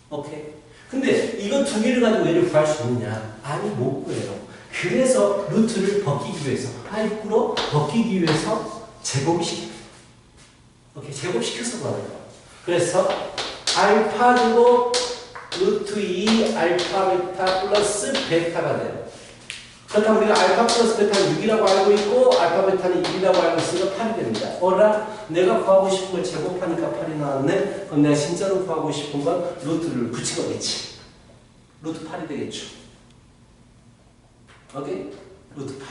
오케이. 근데 이거 두 개를 가지고 얘를 구할 수 있느냐? 아니, 못 구해요. 그래서 루트를 벗기기 위해서 거꾸로 벗기기 위해서 제곱시켜요. 오케이, 제곱시켜서 구하는 거. 그래서 알파 제곱 루트 2 알파 베타 플러스 베타가 돼요. 그렇다면 우리가 알파 플러스 베타는 6이라고 알고 있고 알파 베타는 1이라고 알고 있으니까 8이 됩니다. 어라? 내가 구하고 싶은 걸 제곱하니까 8이 나왔네? 그럼 내가 진짜로 구하고 싶은 건 루트를 붙인 거겠지. 루트 8이 되겠죠. 오케이? 루트 8.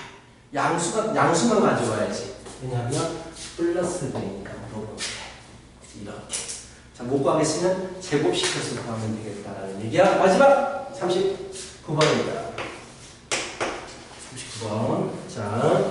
양수만 가져와야지. 왜냐하면 플러스 되니까 물어보면 돼. 이렇게. 자, 못 구하겠으면 제곱시켜서 구하면 되겠다라는 얘기야. 마지막 39번입니다. 39번. 자,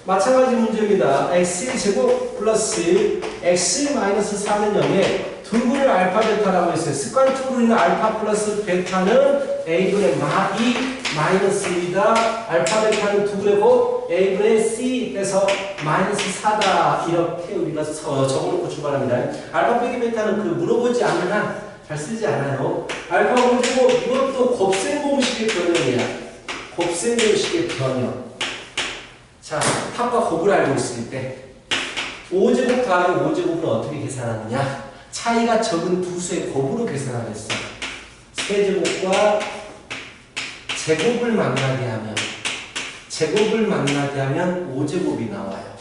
마찬가지 문제입니다. x제곱 플러스 x 마이너스 4는 0에 두 분을 알파 베타라고 했어요. 습관적으로 있는 알파 플러스 베타는 a분의 마이 마이너스이다. 알파 베타는 두 분의고 a분의 c 빼서 마이너스 4다. 이렇게 우리가 적어놓고 출발합니다. 알파 빼기 베타는 그 물어보지 않는 한 잘 쓰지 않아요. 알파 공제고 이것도 곱셈 공식의 변형이야. 곱셈 공식의 변형. 자, 합과 곱을 알고 있을 때 5제곱 더하기 5제곱은 어떻게 계산하느냐? 차이가 적은 두 수의 곱으로 계산하겠어. 세제곱과 제곱을 만나게 하면 5제곱이 나와요.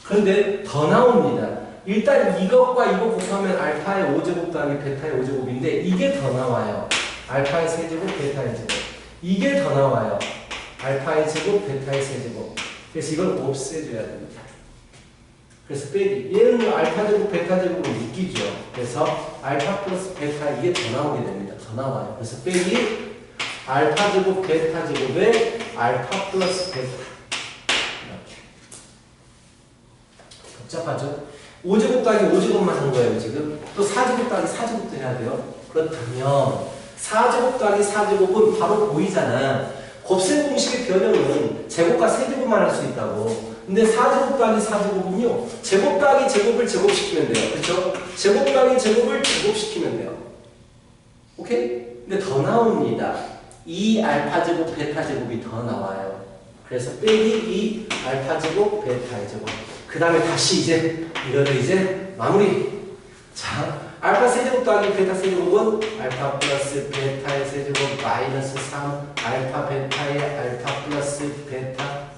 그런데 더 나옵니다. 일단 이것과 이거 곱하면 알파의 5제곱 더하기 베타의 5제곱인데 이게 더 나와요. 알파의 세제곱, 베타의 제곱. 이게 더 나와요. 알파의 제곱, 베타의 세제곱. 그래서 이걸 없애줘야 됩니다. 그래서 빼기. 얘는 알파 제곱, 베타 제곱으로 묶이죠. 그래서 알파 플러스 베타 이게 더 나오게 됩니다. 더 나와요. 그래서 빼기 알파 제곱, 베타 제곱에 알파 플러스 베타. 이렇게. 복잡하죠? 5제곱 더하기 5제곱만 한 거예요, 지금. 또 4제곱 더하기 4제곱도 해야 돼요. 그렇다면 4제곱 더하기 4제곱은 바로 보이잖아. 곱셈 공식의 변형은 제곱과 세제곱만 할 수 있다고. 근데 4제곱 더하기 4제곱은요. 제곱 더하기 제곱을 제곱시키면 돼요. 그렇죠? 제곱 더하기 제곱을 제곱시키면 돼요. 오케이? 근데 더 나옵니다. 2 알파 제곱 베타 제곱이 더 나와요. 그래서 빼기 2 알파 제곱 베타의 제곱. 그 다음에 다시 이거를 이제 마무리. 자, 알파 세제곱 더하기 베타 세제곱은 알파 플러스 베타의 세제곱 마이너스 3 알파 베타의 알파 플러스 베타.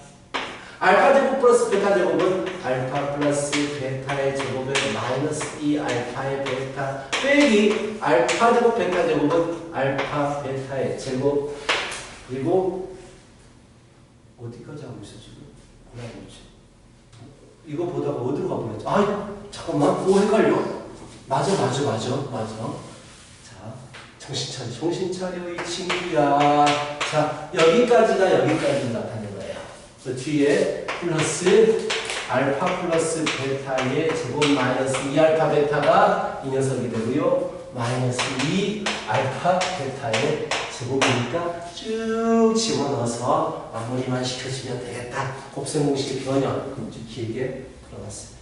알파 제곱 플러스 베타 제곱은 알파 플러스 베타의 제곱에 마이너스 2 알파의 베타 빼기 알파 제곱 베타 제곱은 알파 베타의 제곱. 그리고 어디까지 하고 있어 지금? 이거 보다가 어디로 가버렸지? 아, 잠깐만. 헷갈려. 맞아. 자, 정신 차려 이 친구야. 자, 여기까지가 여기까지 나타낸 거예요. 그 뒤에 플러스 알파 플러스 베타의 제곱 마이너스 2 알파 베타가 이 녀석이 되고요. 마이너스 2 알파 베타의 제곱이니까 쭉 집어넣어서 마무리만 시켜주면 되겠다. 곱셈 공식의 변형. 좀 길게 풀어봤습니다.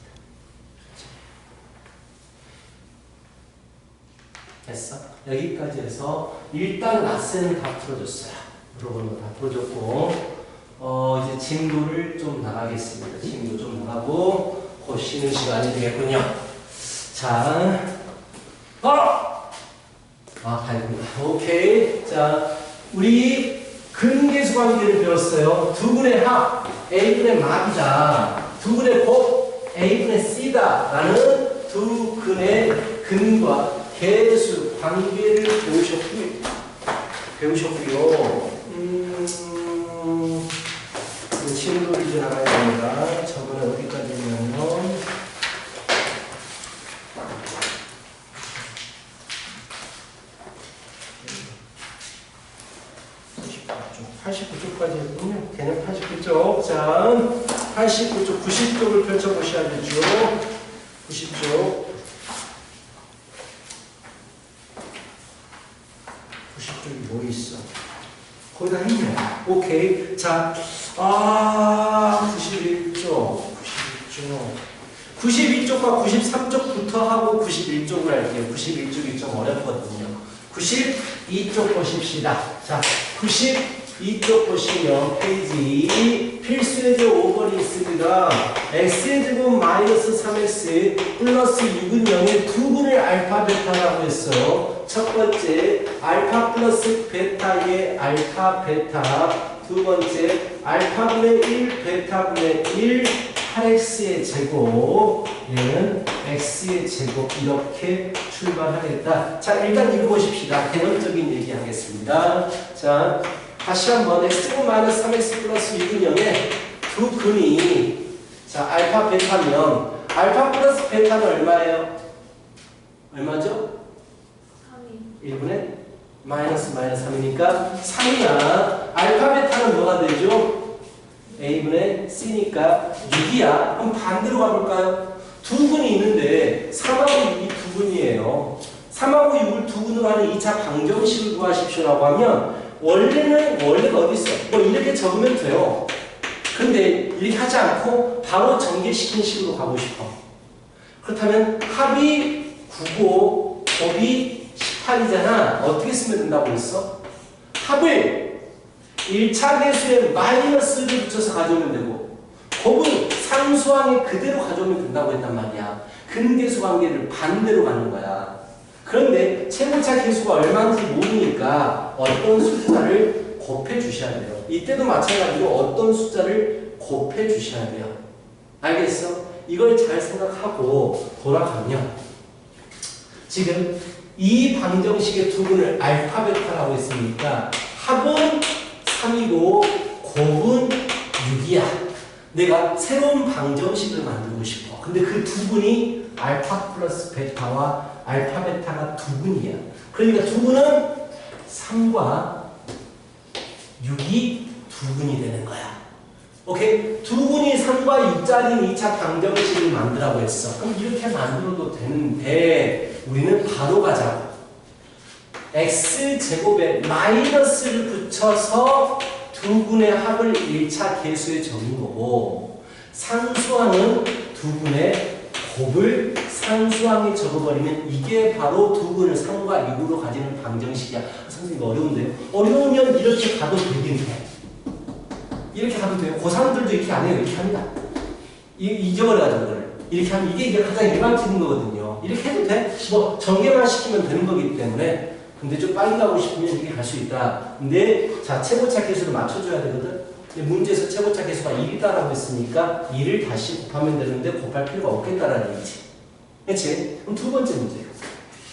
됐어? 여기까지 해서 일단 라센은 다 풀어줬어요. 물어보는 거 다 풀어줬고 이제 진도를 좀 나가겠습니다. 진도 좀 나가고 곧 쉬는 시간이 되겠군요. 자, 다행입니다. 오케이. 자, 우리 근계수 관계를 배웠어요. 두 분의 합 A분의 막이다. 두 분의 곱 A분의 C다. 라는 두 근의 근과 계수 관계를 배우셨고요. 진도를 이제 나가야 됩니다. 저번에 어디까지 있냐면 89쪽까지 했군요. 걔는 89쪽. 자, 89쪽, 90쪽을 펼쳐보셔야겠죠. 90쪽. 90쪽이 뭐 있어? 거의 다 했네. 오케이. 자, 92쪽과 93쪽부터 하고 91쪽을 할게요. 91쪽이 좀 어렵거든요. 92쪽 보십시다. 자, 이쪽 보시면 페이지 필수의 제 5번이 있습니다. x의 제곱 마이너스 3x 플러스 6은 0의 두분의 알파 베타라고 했어요. 첫 번째 알파 플러스 베타의 알파 베타, 두 번째 알파분의 1 베타분의 1 8x의 제곱, 얘는 x의 제곱 이렇게 출발하겠다. 자, 일단 읽어보십시다. 개념적인 얘기 하겠습니다. 자, 다시 한번 x제곱 마이너스 3x 플러스 6은 0의 두 근이 자 알파 베타면 알파 플러스 베타는 얼마예요? 얼마죠? 1분의 마이너스 3이니까 3이야. 알파 베타는 뭐가 되죠? a분의 c니까 6이야. 그럼 반대로 가볼까요? 두 근이 있는데 3하고 6이 두 근이에요. 3하고 6을 두 근으로 하는 2차 방정식을 구하십시오라고 하면 원래가 어디 있어? 뭐 이렇게 적으면 돼요. 근데 이렇게 하지 않고 바로 전개시킨 식으로 가고 싶어. 그렇다면 합이 9고 곱이 18이잖아. 어떻게 쓰면 된다고 했어? 합을 1차 계수에 마이너스를 붙여서 가져오면 되고 곱은 상수항에 그대로 가져오면 된다고 했단 말이야. 근계수 관계를 반대로 가는 거야. 그런데 최고차 계수가 얼마인지 모르니까 어떤 숫자를 곱해 주셔야 돼요. 이때도 마찬가지로 어떤 숫자를 곱해 주셔야 돼요. 알겠어? 이걸 잘 생각하고 돌아가면 지금 이 방정식의 두 분을 알파 베타라고 했으니까 합은 3이고 곱은 6이야. 내가 새로운 방정식을 만들고 싶어. 근데 그 두 분이 알파 플러스 베타와 알파 베타가 두 분이야. 그러니까 두 분은 3과 6이 두 분이 되는 거야. 오케이? 두 분이 3과 6짜리인 2차 방정식을 만들라고 했어. 그럼 이렇게 만들어도 되는데 우리는 바로 가자고. x제곱에 마이너스를 붙여서 두 분의 합을 1차 계수에 적은 거고 상수항은 두 분의 곱을 상수항에 적어버리면 이게 바로 두 분을 3과 6으로 가지는 방정식이야. 선생님 어려운데요? 어려우면 이렇게 가도 되긴 해. 이렇게 가도 돼요. 고3들도 이렇게 안 해요. 이렇게 합니다. 잊어버려가지고 그걸. 이렇게 하면 이게 가장 일반적인 거거든요. 이렇게 해도 돼. 뭐 전개만 시키면 되는 거기 때문에. 근데 좀 빨리 가고 싶으면 이렇게 갈 수 있다. 근데 자 최고차 계수를 맞춰줘야 되거든. 근데 문제에서 최고차 계수가 1이다라고 했으니까 2를 다시 곱하면 되는데 곱할 필요가 없겠다라는 얘기지. 그렇지? 그럼 두 번째 문제.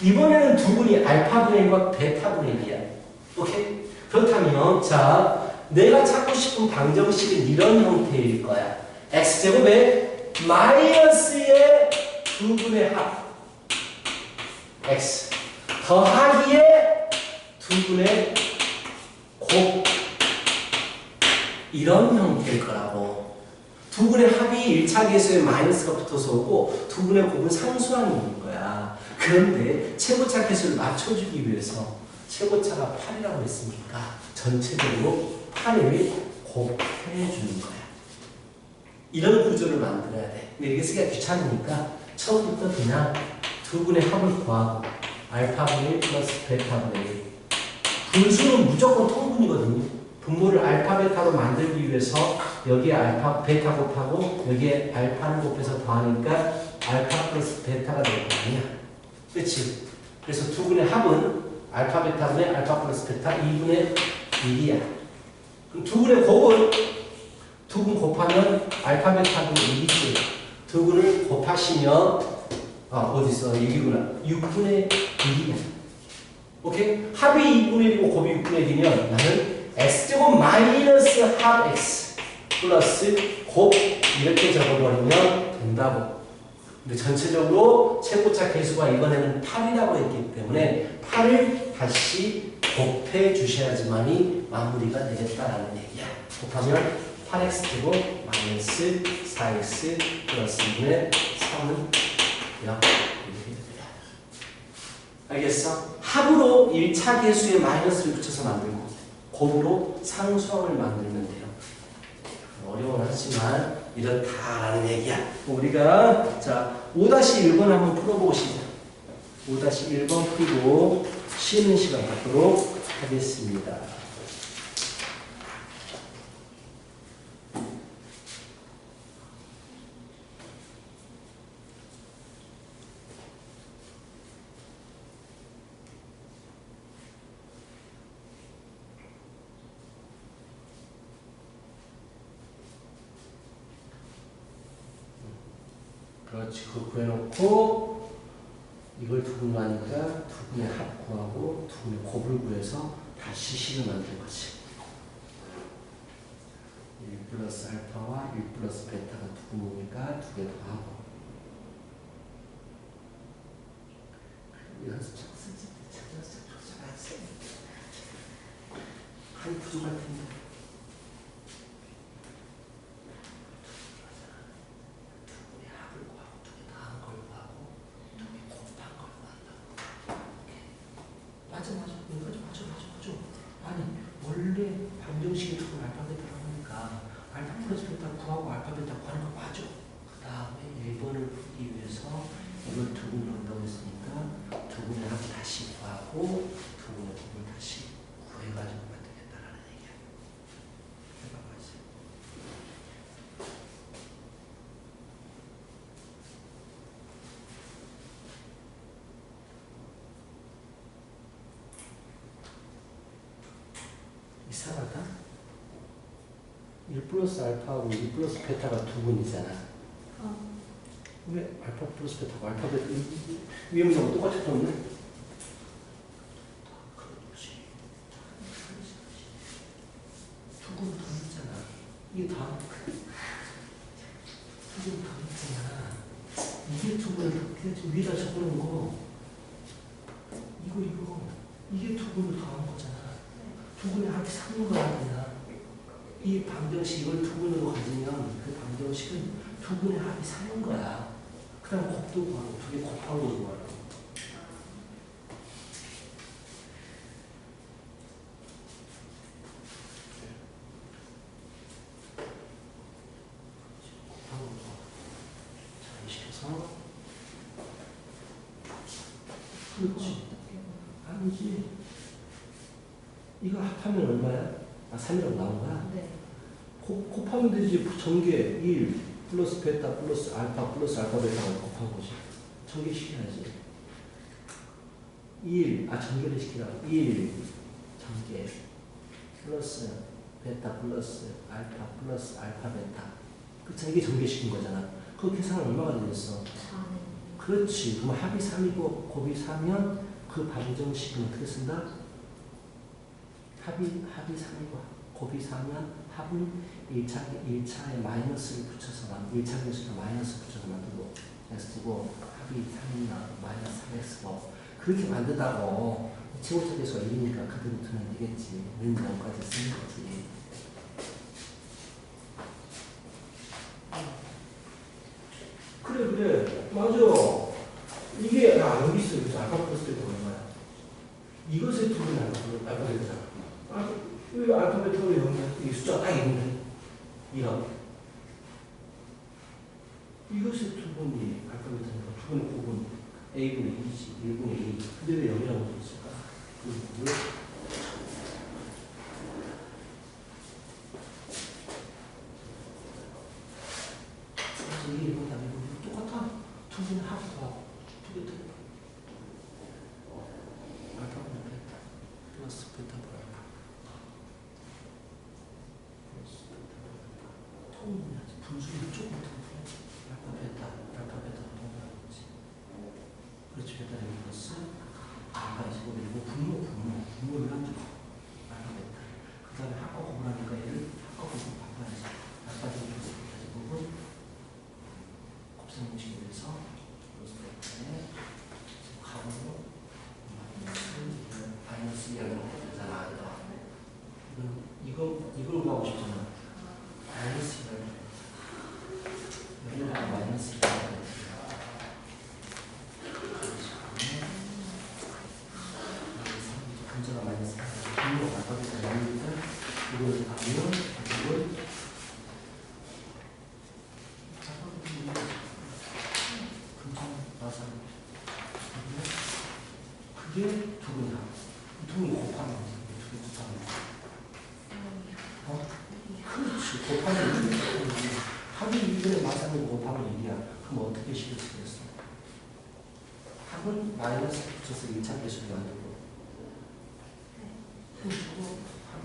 이번에는 두 분이 알파분의 1과 베타분의 1이야. 오케이? 그렇다면 자 내가 찾고 싶은 방정식은 이런 형태일 거야. x제곱에 마이너스의 두 분의 합 x 더하기의 두 분의 곱 이런 형태일 거라고. 두 분의 합이 1차 계수에 마이너스가 붙어서 오고 두 분의 곱은 상수항이 있는 거야. 그런데 최고차 계수를 맞춰주기 위해서 최고차가 8이라고 했으니까 전체적으로 8을 곱해주는 거야. 이런 구조를 만들어야 돼. 근데 이게 쓰기가 귀찮으니까 처음부터 그냥 두 분의 합을 구하고 알파분의 1 플러스 베타분의 1 분수는 무조건 통분이거든요. 분모를 알파 베타로 만들기 위해서 여기에 알파 베타 곱하고 여기에 알파를 곱해서 더하니까 알파 플러스 베타가 될 거 아니야. 그렇지? 그래서 두 분의 합은 알파 베타분의 알파 플러스 베타 2분의 1이야. 그럼 두 분의 곱은 두 분 곱하면 알파 베타분의 1이지. 두 분을 곱하시면 어디 있어? 여기구나. 6분의 1이야. 오케이? 합이 2분의 1이고 곱이 6분의 1이면 나는 x제곱 마이너스 합 x 플러스 곱 이렇게 적어버리면 된다고. 근데 전체적으로 최고차 계수가 이번에는 8이라고 했기 때문에 8을 다시 곱해 주셔야지만이 마무리가 되겠다라는 얘기야. 곱하면 8x제곱 마이너스 4x 플러스 2분의 3은 이렇게 됩니다. 알겠어? 합으로 1차 계수에 마이너스를 붙여서 만들고 곱으로 상수항을 만들면 돼요. 어려운 하지만 이렇다라는 얘기야. 우리가 자 5-1번 한번 풀어보시죠. 5-1번 풀고 쉬는 시간 갖도록 하겠습니다. 그렇지. 그거 구해놓고 이걸 두 분으로 하니까 두 분의 합 구하고 두 분의 곱을 구해서 다시 식을 만드는 거지. 1 플러스 알파와 1 플러스 베타가 두 분이니까 두 개 더하고 여기서 한 부족할 텐데 두 분의 합을 구하고 두 개 더한 걸 구하고 두 개 곱한 걸 구한다고. 맞아. 아니 원래 방정식이 두 분 알파 베타라고 하니까 알파 플러스 베타 구하고 알파 베타 구하는 거 맞아. 그 다음에 1번을 풀기 위해서 이걸 두 분을 한다고 했으니까 두 분의 합 다시 구하고 두 분의 곱을 다시 구해가지고 만들겠다라는 얘기야. 해봐봐야지. 이상하다. 1 플러스 알파하고 1 플러스 베타가 두 분이잖아. 왜 알파 플러스 베타고 알파 베타 위에 문제하고 똑같이 풀었네? 그렇지. 두 분 더 있잖아. 이게 다 두 분 더 있잖아. 이게 두 분을 위에다 적어놓은 거 이거 이게 두 분을 더한 거잖아. 두 분의 합이 3인 거야 그냥. 이 방정식 이걸 두 분으로 가지면 그 방정식은 두 분의 합이 3인 거야. 그 다음 곱도 구하고 두 개 곱한 거 구하고. 곱한 거 구하고. 자, 이 시켜서. 그렇지. 아니지. 이거 합하면 얼마야? 3이라고 나온 거야? 네. 곱하면 되지. 전개 1 플러스 베타 플러스 알파 베타가 곱한 거지. 전개시켜야지. 전개를 시키라고. 1 전개 플러스 베타 플러스 알파 베타. 그쵸? 이게 전개시킨 거잖아. 그 계산은 얼마가 되겠어? 4는. 그렇지. 그럼 합이 3이고 곱이 4면 그 방정식은 어떻게 쓴다? 합이 3이고 곱이 4면 합은 1차에 마이너스를 붙여서 1차 계수로 마이너스 붙여서 만들고 X고 합이 3이나 마이너스 3X고 그렇게 만든다고 최고차 계수가 1이니까 그대로 두면 되겠지. 는 0까지 쓰는 거지. 그래 맞아. 이게 여기 있어. 그래서 알파 플러스 베타가 얼마야? 이것의 두 분이 알파 베타잖아. 왜 알파벳으로 여기는 이 숫자가 딱 있는데 1하고 이것의 두 분이 알파벳이니까 두 분의 곱은 A분의 2지 1분의 2. 근데 왜 여기라고 썼을까? 왜? 그래서 이게 이건 다음에 똑같아. 두 분의 합도 하고 두 개 더 알파분의 베타 플러스 베타 알파 분수를 조금 더 알파 베타 동그라미지. 그렇지. 베타 여기 플러스 알파 25이고 분모를 한 줄. 알파 베타. 그 다음에 합과 곱을 하니까 얘를 합과 곱을 바꿔야지. 알파 제곱 플러스 베타 제곱은 곱셈공식에 대해서 플러스 베타에 가로 마이너스 2하고 되잖아. 이걸 구하고 싶잖아. 마이너스 2를 여기다가 마이너스 2를 분자가 마이너스 2로 바꿔서 여기다 이걸 하면 이걸 분자 나서 그게 두 분이다. 두 분이 곱하는 거지. 두 개 곱하는 거. 그렇지. 곱하는 거. 합이 2분의 마사는 곱하면 1이야. 그럼 어떻게 식을 쓰겠어? 합은 마이너스 붙여서 1차 계수를 만들고. 그리고 합이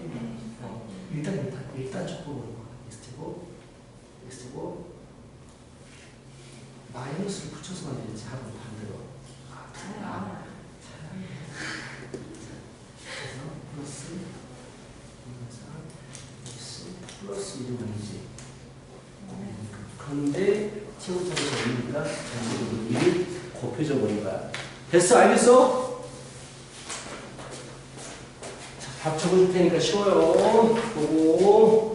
일단 적고 보는 거야. X제곱 마이너스 플러스를 붙여서 만들지 하고 반대로. 그래서 플러스 x 플러스 1이지. 그런데 친구처럼 적으니까 전체적으로 1을 곱해져 버린 거야. 됐어? 알겠어? 자, 답 적어줄 테니까 쉬워요. 보고.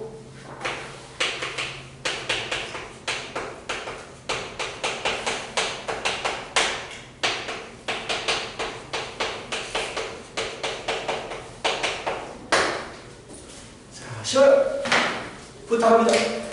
자, 쉬워요. 부탁합니다.